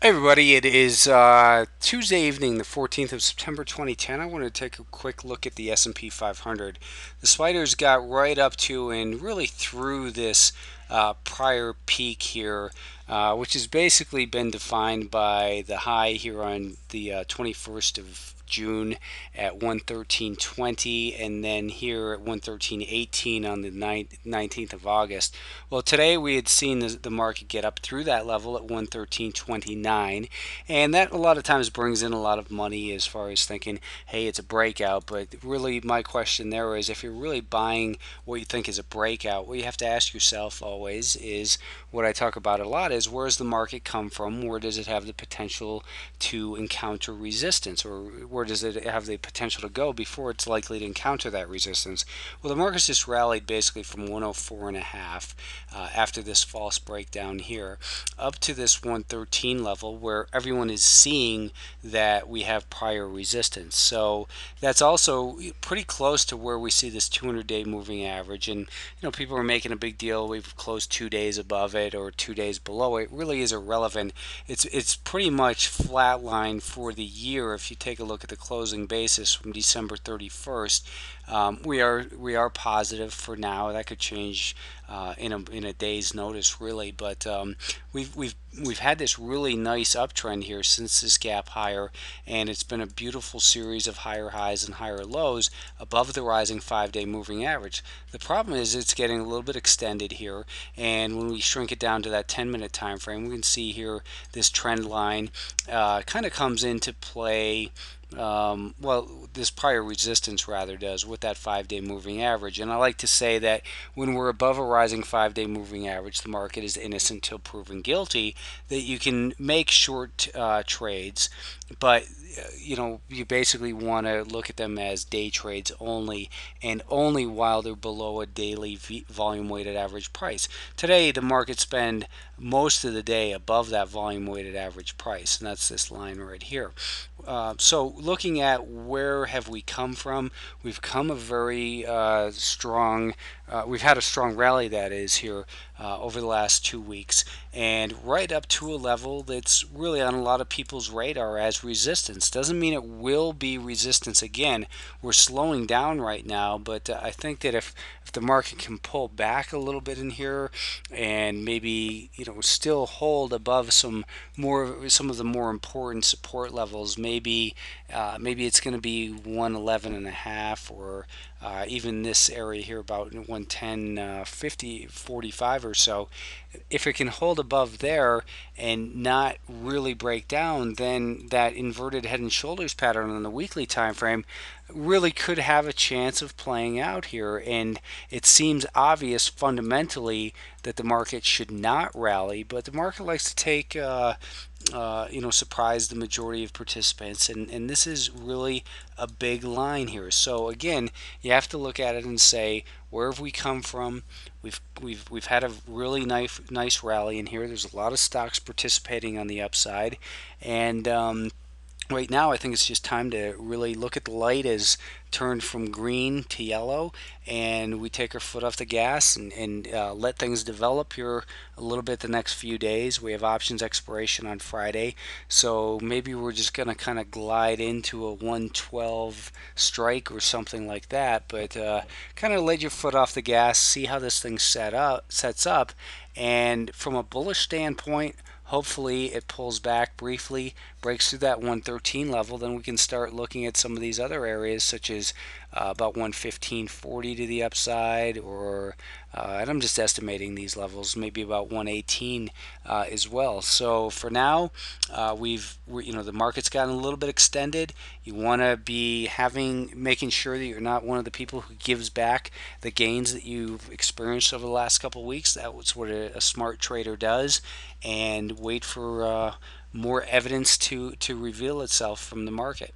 Hey everybody, it is Tuesday evening, the 14th of September 2010. I want to take a quick look at the S&P 500. The spiders got right up to and really through this prior peak here, which has basically been defined by the high here on the 21st of June at 113.20, and then here at 113.18 on the 19th of August. Well, today we had seen the market get up through that level at 113.29, and that a lot of times brings in a lot of money as far as thinking, hey, it's a breakout. But really, my question there is, if you're really buying what you think is a breakout, what you have to ask yourself always is what I talk about a lot is, where does the market come from? Where does it have the potential to encounter resistance, or where does it have the potential to go before it's likely to encounter that resistance? Well, the market's just rallied basically from 104 and a half after this false breakdown here up to this 113 level, where everyone is seeing that we have prior resistance. So that's also pretty close to where we see this 200-day moving average. And people are making a big deal, we've closed 2 days above it or 2 days below it. It really is irrelevant. It's pretty much flatline for the year. If you take a look at the closing basis from December 31st, we are positive for now. That could change in a day's notice, really. But we've had this really nice uptrend here since this gap higher, and it's been a beautiful series of higher highs and higher lows above the rising 5-day moving average. The problem is it's getting a little bit extended here, and when we shrink it down to that 10-minute time frame, we can see here this trend line kind of comes into play. Well, this prior resistance rather does with that 5-day moving average. And I like to say that when we're above a rising 5-day moving average, the market is innocent till proven guilty, that you can make short trades, but you basically want to look at them as day trades only, and only while they're below a daily volume weighted average price. Today the market spent most of the day above that volume weighted average price, and that's this line right here. So looking at where have we come from, we've come a very strong, we've had a strong rally, that is, here over the last 2 weeks, and right up to a level that's really on a lot of people's radar as resistance. Doesn't mean it will be resistance again. We're slowing down right now, but I think that if the market can pull back a little bit in here and maybe still hold above some of the more important support levels, maybe it's going to be 111 and a half, or even this area here about 110 50 45 or so. If it can hold above there and not really break down, then that inverted head and shoulders pattern on the weekly time frame really could have a chance of playing out here. And it seems obvious fundamentally that the market should not rally, but the market likes to take surprise the majority of participants, and this is really a big line here. So again, you have to look at it and say, where have we come from? We've had a really nice rally in here. There's a lot of stocks participating on the upside, and right now I think it's just time to really look at the light as turned from green to yellow, and we take our foot off the gas and let things develop here a little bit the next few days. We have options expiration on Friday, so maybe we're just going to kind of glide into a 112 strike or something like that, but kind of let your foot off the gas, see how this thing sets up, and from a bullish standpoint, hopefully it pulls back briefly, breaks through that 113 level. Then we can start looking at some of these other areas, such as about 115.40 to the upside, or and I'm just estimating these levels, maybe about 118 as well. So for now, the market's gotten a little bit extended. You want to be making sure that you're not one of the people who gives back the gains that you've experienced over the last couple of weeks. That's what a smart trader does, and wait for more evidence to reveal itself from the market.